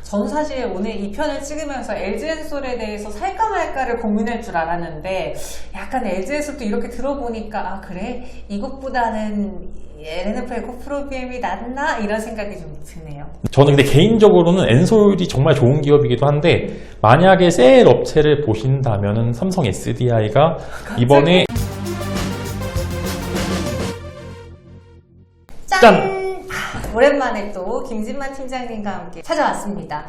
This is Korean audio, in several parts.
저는 사실 오늘 이 편을 찍으면서 LG엔솔에 대해서 살까 말까를 고민할 줄 알았는데 약간 LG엔솔도 이렇게 들어보니까 아 그래? 이것보다는 LNFL 코프로비엠이 낫나? 이런 생각이 좀 드네요. 저는 근데 개인적으로는 엔솔이 정말 좋은 기업이기도 한데 만약에 셀 업체를 보신다면은 삼성 SDI가 이번에 짠! 오랜만에 또 김진만 팀장님과 함께 찾아왔습니다.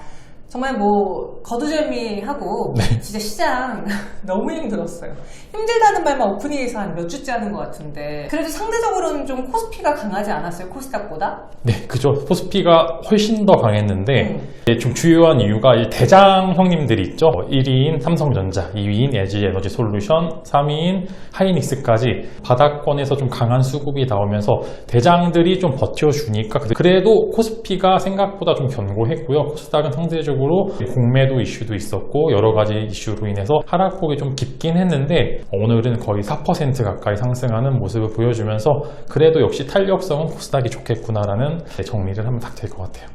정말 뭐 거두절미하고 진짜 시장 너무 힘들었어요. 힘들다는 말만 오프닝에서 한 몇 주째 하는 것 같은데 그래도 상대적으로는 좀 코스피가 강하지 않았어요? 코스닥보다? 네, 그죠. 코스피가 훨씬 더 강했는데 좀 주요한 이유가 이 대장 형님들이 있죠. 1위인 삼성전자, 2위인 LG에너지솔루션, 3위인 하이닉스까지 바닥권에서 좀 강한 수급이 나오면서 대장들이 좀 버텨주니까 그래도 코스피가 생각보다 좀 견고했고요. 코스닥은 상대적으로 공매도 이슈도 있었고 여러 가지 이슈로 인해서 하락폭이 좀 깊긴 했는데 오늘은 거의 4% 가까이 상승하는 모습을 보여주면서 그래도 역시 탄력성은 코스닥이 좋겠구나라는 정리를 하면 딱 될 것 같아요.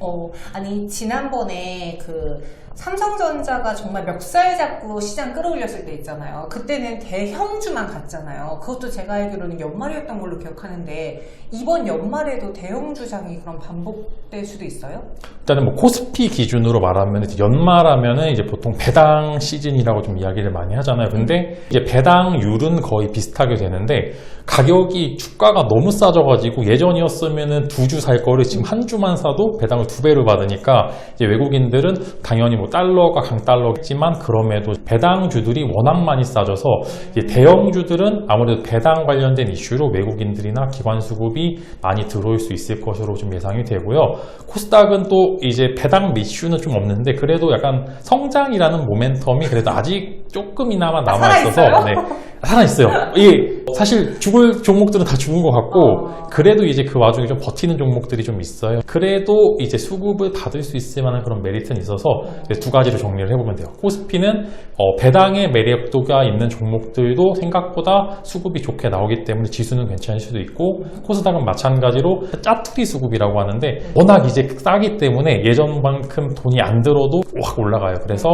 아니 지난번에 그 삼성전자가 정말 멱살 잡고 시장 끌어올렸을 때 있잖아요. 그때는 대형주만 갔잖아요. 그것도 제가 알기로는 연말이었던 걸로 기억하는데 이번 연말에도 대형주장이 그럼 반복될 수도 있어요? 일단은 뭐 코스피 기준으로 말하면 연말하면은 이제 보통 배당 시즌이라고 좀 이야기를 많이 하잖아요. 근데 이제 배당률은 거의 비슷하게 되는데 가격이 주가가 너무 싸져가지고 예전이었으면은 2주 살 거를 지금 한 주만 사도 배당을 2배로 받으니까 이제 외국인들은 당연히 뭐 달러가 강달러겠지만 그럼에도 배당주들이 워낙 많이 싸져서 이제 대형주들은 아무래도 배당 관련된 이슈로 외국인들이나 기관 수급이 많이 들어올 수 있을 것으로 좀 예상이 되고요. 코스닥은 또 이제 배당 이슈는 좀 없는데 그래도 약간 성장이라는 모멘텀이 그래도 아직 조금이나마 남아있어서 살아있어요. 이게 사실 죽을 종목들은 다 죽은 것 같고 그래도 이제 그 와중에 좀 버티는 종목들이 좀 있어요. 그래도 이제 수급을 받을 수 있을 만한 그런 메리트는 있어서 두 가지로 정리를 해보면 돼요. 코스피는 배당의 매력도가 있는 종목들도 생각보다 수급이 좋게 나오기 때문에 지수는 괜찮을 수도 있고 코스닥은 마찬가지로 짜투리 수급이라고 하는데 워낙 이제 싸기 때문에 예전만큼 돈이 안 들어도 확 올라가요. 그래서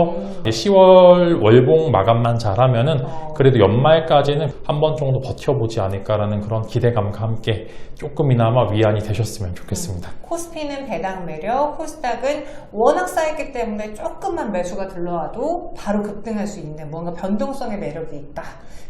10월 월봉 마감만 잘하면은 그래도 연말까지는 한 번 정도 버텨보지 않을까라는 그런 기대감과 함께 조금이나마 위안이 되셨으면 좋겠습니다. 코스피는 배당 매력, 코스닥은 워낙 쌓였기 때문에 조금만 매수가 들러와도 바로 급등할 수 있는 뭔가 변동성의 매력이 있다.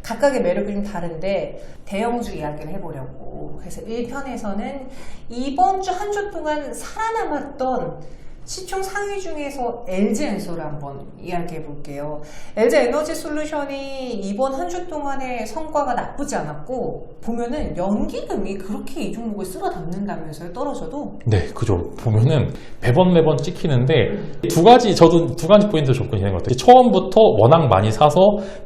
각각의 매력이 좀 다른데 대형주 이야기를 해보려고. 그래서 1편에서는 이번 주 한 주 동안 살아남았던 시총 상위 중에서 LG엔솔을 한번 이야기해 볼게요. LG에너지솔루션이 이번 한 주 동안의 성과가 나쁘지 않았고 보면은 연기금이 그렇게 이 종목을 쓸어 담는다면서요, 떨어져도? 네, 그죠. 보면은 매번 찍히는데 저도 두 가지 포인트 접근이 되는 것 같아요. 처음부터 워낙 많이 사서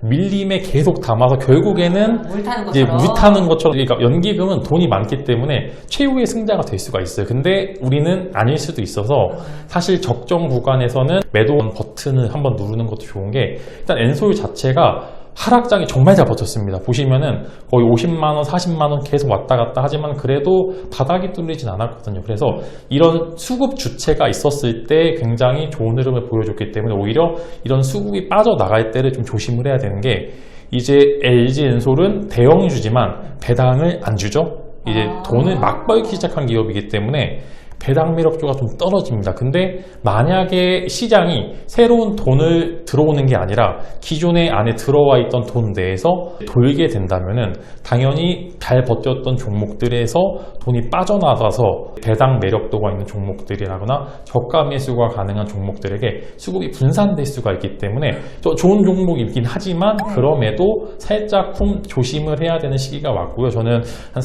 밀림에 계속 담아서 결국에는 물 타는 것처럼 그러니까 연기금은 돈이 많기 때문에 최후의 승자가 될 수가 있어요. 근데 우리는 아닐 수도 있어서 사실 적정 구간에서는 매도 버튼을 한번 누르는 것도 좋은 게 일단 엔솔 자체가 하락장이 정말 잘 버텼습니다. 보시면은 거의 50만원, 40만원 계속 왔다 갔다 하지만 그래도 바닥이 뚫리진 않았거든요. 그래서 이런 수급 주체가 있었을 때 굉장히 좋은 흐름을 보여줬기 때문에 오히려 이런 수급이 빠져나갈 때를 좀 조심을 해야 되는 게 이제 LG엔솔은 대형주지만 배당을 안 주죠. 이제 돈을 막 벌기 시작한 기업이기 때문에 배당 매력도가 좀 떨어집니다. 근데 만약에 시장이 새로운 돈을 들어오는 게 아니라 기존에 안에 들어와 있던 돈 내에서 돌게 된다면은 당연히 잘 버텼던 종목들에서 돈이 빠져나가서 배당 매력도가 있는 종목들이라거나 저가 매수가 가능한 종목들에게 수급이 분산될 수가 있기 때문에 좋은 종목이긴 하지만 그럼에도 살짝 조심을 해야 되는 시기가 왔고요. 저는 한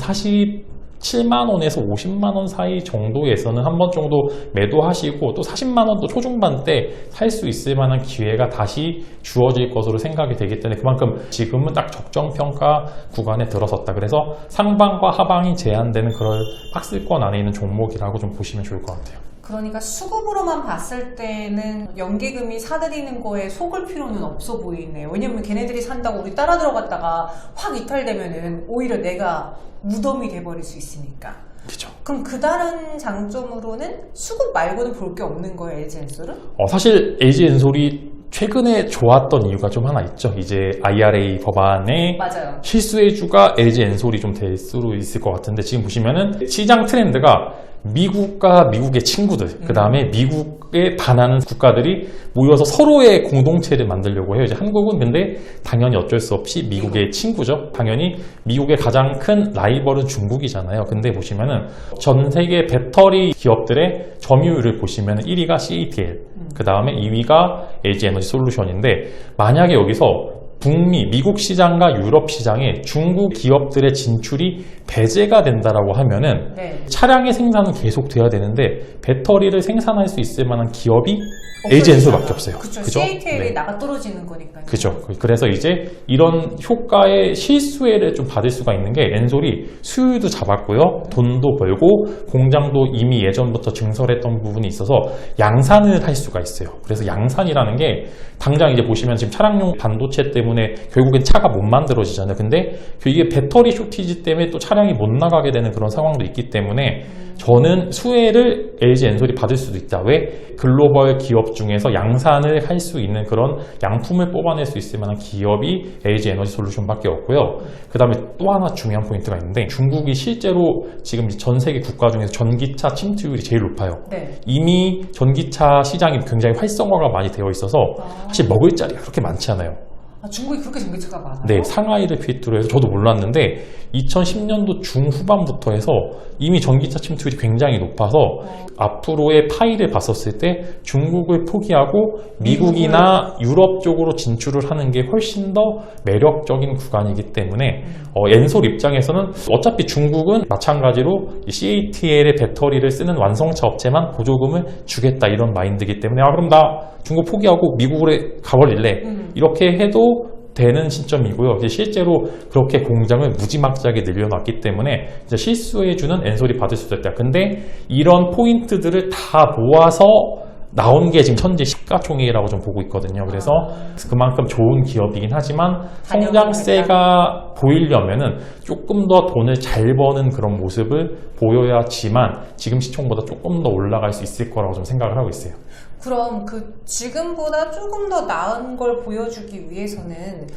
7만원에서 50만원 사이 정도에서는 한 번 정도 매도하시고 또 40만원도 초중반 때 살 수 있을 만한 기회가 다시 주어질 것으로 생각이 되기 때문에 그만큼 지금은 딱 적정평가 구간에 들어섰다. 그래서 상방과 하방이 제한되는 그런 박스권 안에 있는 종목이라고 좀 보시면 좋을 것 같아요. 그러니까 수급으로만 봤을 때는 연기금이 사들이는 거에 속을 필요는 없어 보이네요. 왜냐면 걔네들이 산다고 우리 따라 들어갔다가 확 이탈되면은 오히려 내가 무덤이 돼버릴 수 있으니까. 그죠. 그럼 그 다른 장점으로는 수급 말고는 볼 게 없는 거예요, LG엔솔은? 사실 LG엔솔이 최근에 좋았던 이유가 좀 하나 있죠. 이제 IRA 법안의 맞아요. 실수의 주가 LG엔솔이 좀 될 수도 있을 것 같은데, 지금 보시면은 시장 트렌드가 미국과 미국의 친구들, 그 다음에 미국에 반하는 국가들이 모여서 서로의 공동체를 만들려고 해요. 이제 한국은 근데 당연히 어쩔 수 없이 미국의 친구죠. 당연히 미국의 가장 큰 라이벌은 중국이잖아요. 근데 보시면은 전 세계 배터리 기업들의 점유율을 보시면 1위가 CATL, 그 다음에 2위가 LG에너지솔루션인데, 만약에 여기서 북미, 미국 시장과 유럽 시장에 중국 기업들의 진출이 배제가 된다라고 하면은 네. 차량의 생산은 계속 돼야 되는데 배터리를 생산할 수 있을 만한 기업이 LG엔솔밖에 없어요. 그쵸. 그죠? CATL이 네. 나가 떨어지는 거니까요. 그죠. 그래서 이제 이런 효과의 실수혜를 좀 받을 수가 있는 게, 엔솔이 수율도 잡았고요, 돈도 벌고 공장도 이미 예전부터 증설했던 부분이 있어서 양산을 할 수가 있어요. 그래서 양산이라는 게 당장 이제 보시면 지금 차량용 반도체 때문에 결국엔 차가 못 만들어지잖아요. 근데 이게 배터리 쇼티지 때문에 또 차량이 못 나가게 되는 그런 상황도 있기 때문에 저는 수혜를 LG엔솔이 받을 수도 있다. 왜? 글로벌 기업 중에서 양산을 할 수 있는 그런 양품을 뽑아낼 수 있을 만한 기업이 LG에너지솔루션밖에 없고요. 그 다음에 또 하나 중요한 포인트가 있는데, 중국이 실제로 지금 전 세계 국가 중에서 전기차 침투율이 제일 높아요. 네. 이미 전기차 시장이 굉장히 활성화가 많이 되어 있어서 사실 먹을 자리가 그렇게 많지 않아요. 중국이 그렇게 전기차가 많아요? 네, 상하이를 필두로 해서 저도 몰랐는데 2010년도 중후반부터 해서 이미 전기차 침투율이 굉장히 높아서 앞으로의 파이를 봤었을 때 중국을 포기하고 미국이나 유럽 쪽으로 진출을 하는 게 훨씬 더 매력적인 구간이기 때문에 엔솔 입장에서는 어차피 중국은 마찬가지로 CATL의 배터리를 쓰는 완성차 업체만 보조금을 주겠다 이런 마인드이기 때문에 그럼 나 중국 포기하고 미국으로 가버릴래 이렇게 해도 되는 시점이고요. 이제 실제로 그렇게 공장을 무지막지하게 늘려놨기 때문에 이제 실수해주는 엔솔이 받을 수도 있다. 근데 이런 포인트들을 다 모아서 나온 게 지금 현재 시가총액이라고 좀 보고 있거든요. 그래서 그만큼 좋은 기업이긴 하지만 성장세가 보이려면은 조금 더 돈을 잘 버는 그런 모습을 보여야지만 지금 시총보다 조금 더 올라갈 수 있을 거라고 좀 생각을 하고 있어요. 그럼 지금보다 조금 더 나은 걸 보여주기 위해서는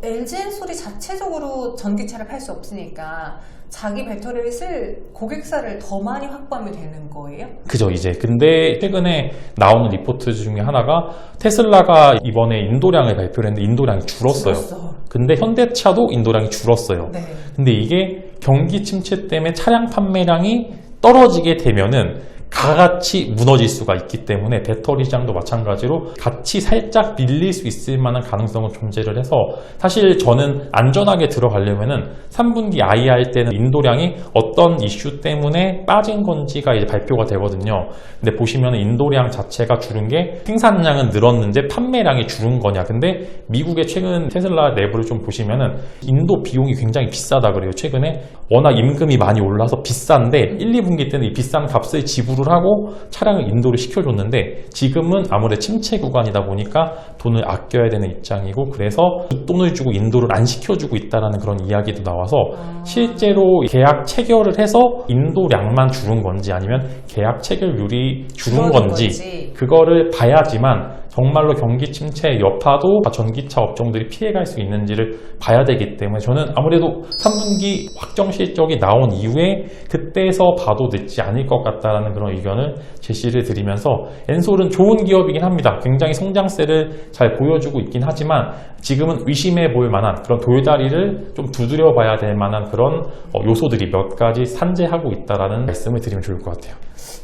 LG엔솔이 자체적으로 전기차를 팔 수 없으니까 자기 배터리를 쓸 고객사를 더 많이 확보하면 되는 거예요? 그죠. 이제 근데 최근에 나오는 리포트 중에 하나가 테슬라가 이번에 인도량을 발표를 했는데 인도량이 줄었어요. 근데 현대차도 인도량이 줄었어요. 네. 근데 이게 경기 침체 때문에 차량 판매량이 떨어지게 되면은 같이 무너질 수가 있기 때문에 배터리 시장도 마찬가지로 같이 살짝 밀릴 수 있을 만한 가능성은 존재를 해서, 사실 저는 안전하게 들어가려면은 3분기 IR 때는 인도량이 어떤 이슈 때문에 빠진 건지가 이제 발표가 되거든요. 근데 보시면 인도량 자체가 줄은 게 생산량은 늘었는데 판매량이 줄은 거냐. 근데 미국의 최근 테슬라 내부를 좀 보시면은 인도 비용이 굉장히 비싸다 그래요. 최근에 워낙 임금이 많이 올라서 비싼데 1, 2분기 때는 이 비싼 값을 지불을 하고 차량을 인도를 시켜줬는데 지금은 아무래도 침체 구간이다 보니까 돈을 아껴야 되는 입장이고, 그래서 돈을 주고 인도를 안 시켜주고 있다는 그런 이야기도 나와서 실제로 계약 체결을 해서 인도량만 줄은 건지 아니면 계약 체결률이 줄은 건지 그거를 봐야지만 정말로 경기 침체의 여파도 전기차 업종들이 피해갈 수 있는지를 봐야 되기 때문에 저는 아무래도 3분기 확정 실적이 나온 이후에 그때서 봐도 늦지 않을 것 같다는 그런 의견을 제시를 드리면서, 엔솔은 좋은 기업이긴 합니다. 굉장히 성장세를 잘 보여주고 있긴 하지만 지금은 의심해 볼 만한 그런 돌다리를 좀 두드려 봐야 될 만한 그런 요소들이 몇 가지 산재하고 있다는 말씀을 드리면 좋을 것 같아요.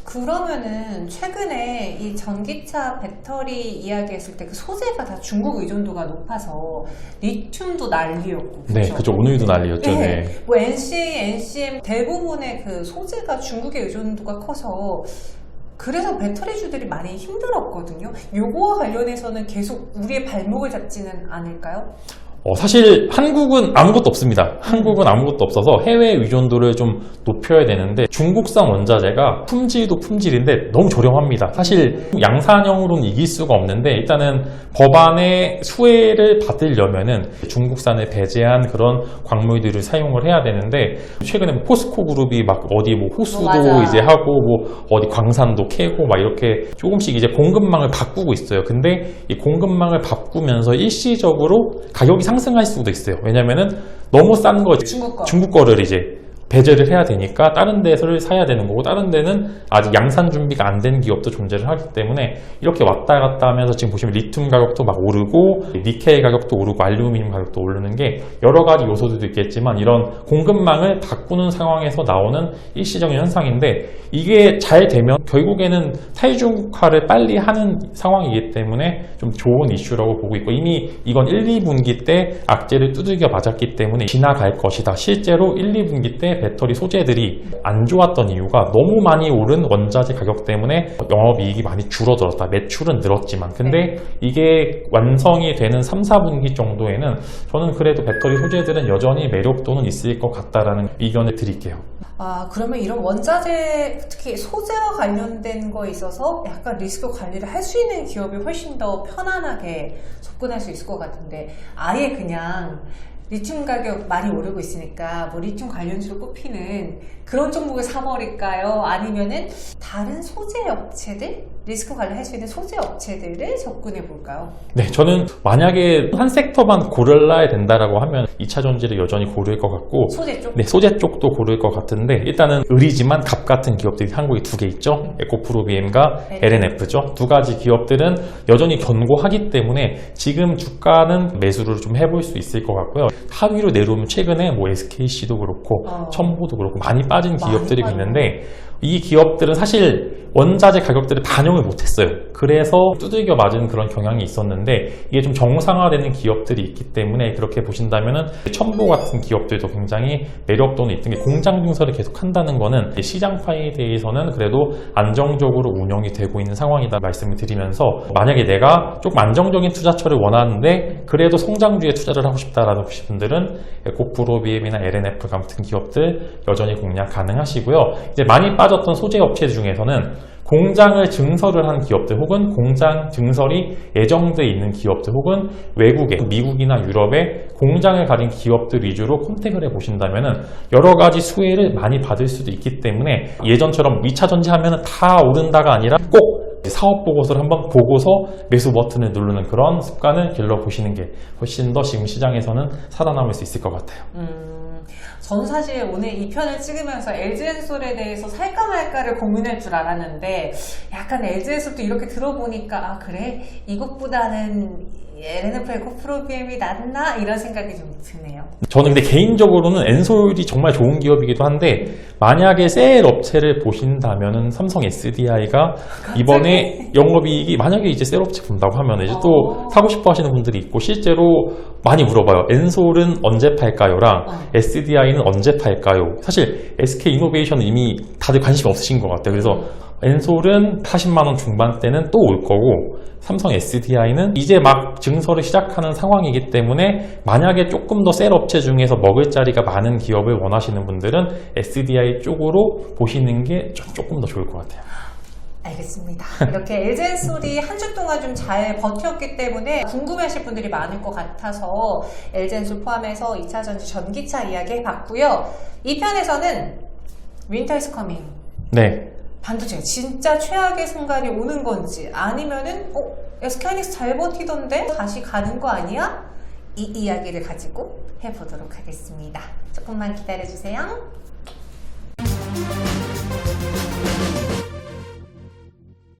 그러면은 최근에 이 전기차 배터리 이야기했을 때 그 소재가 다 중국 의존도가 높아서 리튬도 난리였고, 네, 그죠. 오늘도 난리였죠. 네. 네. 뭐 NCA, NCM 대부분의 그 소재가 중국의 의존도가 커서 그래서 배터리주들이 많이 힘들었거든요. 요거와 관련해서는 계속 우리의 발목을 잡지는 않을까요? 사실 한국은 아무것도 없습니다. 한국은 아무것도 없어서 해외 의존도를 좀 높여야 되는데 중국산 원자재가 품질도 품질인데 너무 저렴합니다. 사실 양산형으로는 이길 수가 없는데 일단은 법안의 수혜를 받으려면은 중국산을 배제한 그런 광물들을 사용을 해야 되는데 최근에 포스코 그룹이 막 어디 뭐 호수도 맞아. 이제 하고 뭐 어디 광산도 캐고 막 이렇게 조금씩 이제 공급망을 바꾸고 있어요. 근데 이 공급망을 바꾸면서 일시적으로 가격이 상승할 수도 있어요. 왜냐면은 너무 싼 거 중국 거를 이제 배제를 해야 되니까 다른 데서를 사야 되는 거고 다른 데는 아직 양산 준비가 안 된 기업도 존재를 하기 때문에 이렇게 왔다 갔다 하면서 지금 보시면 리튬 가격도 막 오르고 니켈 가격도 오르고 알루미늄 가격도 오르는 게 여러 가지 요소들도 있겠지만 이런 공급망을 바꾸는 상황에서 나오는 일시적인 현상인데 이게 잘 되면 결국에는 탈중국화를 빨리 하는 상황이기 때문에 좀 좋은 이슈라고 보고 있고 이미 이건 1, 2분기 때 악재를 두들겨 맞았기 때문에 지나갈 것이다. 실제로 1, 2분기 때 배터리 소재들이 안 좋았던 이유가 너무 많이 오른 원자재 가격 때문에 영업이익이 많이 줄어들었다. 매출은 늘었지만 근데 이게 완성이 되는 3, 4분기 정도에는 저는 그래도 배터리 소재들은 여전히 매력도는 있을 것 같다라는 의견을 드릴게요. 그러면 이런 원자재 특히 소재와 관련된 거에 있어서 약간 리스크 관리를 할 수 있는 기업이 훨씬 더 편안하게 접근할 수 있을 것 같은데 아예 그냥 리튬 가격 많이 오르고 있으니까 뭐 리튬 관련주로 꼽히는 그런 종목을 사버릴까요? 아니면은 다른 소재 업체들? 리스크 관리할 수 있는 소재 업체들을 접근해 볼까요? 네, 저는 만약에 한 섹터만 고르려야 된다라고 하면 2차 전지를 여전히 고를 것 같고 소재 쪽? 네, 소재 쪽도 고를 것 같은데 일단은 의리지만 갑 같은 기업들이 한국에 두 개 있죠. 에코프로비엠과 LNF죠. 두 가지 기업들은 여전히 견고하기 때문에 지금 주가는 매수를 좀 해볼 수 있을 것 같고요. 하위로 내려오면 최근에 뭐 SKC도 그렇고 첨보도 그렇고 많이 빠진 기업들이 있는데 이 기업들은 사실 원자재 가격들을 반영을 못했어요. 그래서 두들겨 맞은 그런 경향이 있었는데 이게 좀 정상화되는 기업들이 있기 때문에 그렇게 보신다면은 첨보 같은 기업들도 굉장히 매력도는 있던 게 공장 증설을 계속 한다는 거는 시장파에 대해서는 그래도 안정적으로 운영이 되고 있는 상황이다 말씀을 드리면서 만약에 내가 조금 안정적인 투자처를 원하는데 그래도 성장주에 투자를 하고 싶다라는 분들은 에코프로비엠이나 LNF 같은 기업들 여전히 공략 가능하시고요. 이제 많이 빠졌던 소재 업체 중에서는 공장을 증설을 한 기업들 혹은 공장 증설이 예정돼 있는 기업들 혹은 외국에 미국이나 유럽에 공장을 가진 기업들 위주로 컨택을 해보신다면 여러 가지 수혜를 많이 받을 수도 있기 때문에 예전처럼 2차 전지하면 다 오른다가 아니라 꼭 사업 보고서를 한번 보고서 매수 버튼을 누르는 그런 습관을 길러보시는 게 훨씬 더 지금 시장에서는 살아남을 수 있을 것 같아요. 저는 사실 오늘 이 편을 찍으면서 LG엔솔에 대해서 살까 말까를 고민할 줄 알았는데 약간 LG엔솔도 이렇게 들어보니까 그래? 이것보다는 LNF 에코프로비엠이 낫나? 이런 생각이 좀 드네요. 저는 근데 개인적으로는 엔솔이 정말 좋은 기업이기도 한데 만약에 셀 업체를 보신다면은 삼성 SDI가 이번에 영업이익이 만약에 이제 셀 업체 본다고 하면 이제 또 사고 싶어 하시는 분들이 있고 실제로 많이 물어봐요. 엔솔은 언제 팔까요?랑 SDI는 언제 팔까요? 사실 SK이노베이션은 이미 다들 관심 없으신 것 같아요. 그래서 엔솔은 40만원 중반대는 또 올 거고 삼성 SDI는 이제 막 증설을 시작하는 상황이기 때문에 만약에 조금 더 셀 업체 중에서 먹을 자리가 많은 기업을 원하시는 분들은 SDI 쪽으로 보시는 게 조금 더 좋을 것 같아요. 알겠습니다. 이렇게 LG엔솔이 한 주 동안 좀 잘 버텼기 때문에 궁금해하실 분들이 많을 것 같아서 LG엔솔 포함해서 2차 전지 전기차 이야기 해봤고요. 이 편에서는 윈터 이즈 커밍. 네. 반도체가 진짜 최악의 순간이 오는 건지 아니면은 SK하이닉스 잘 버티던데 다시 가는 거 아니야? 이 이야기를 가지고 해보도록 하겠습니다. 조금만 기다려주세요.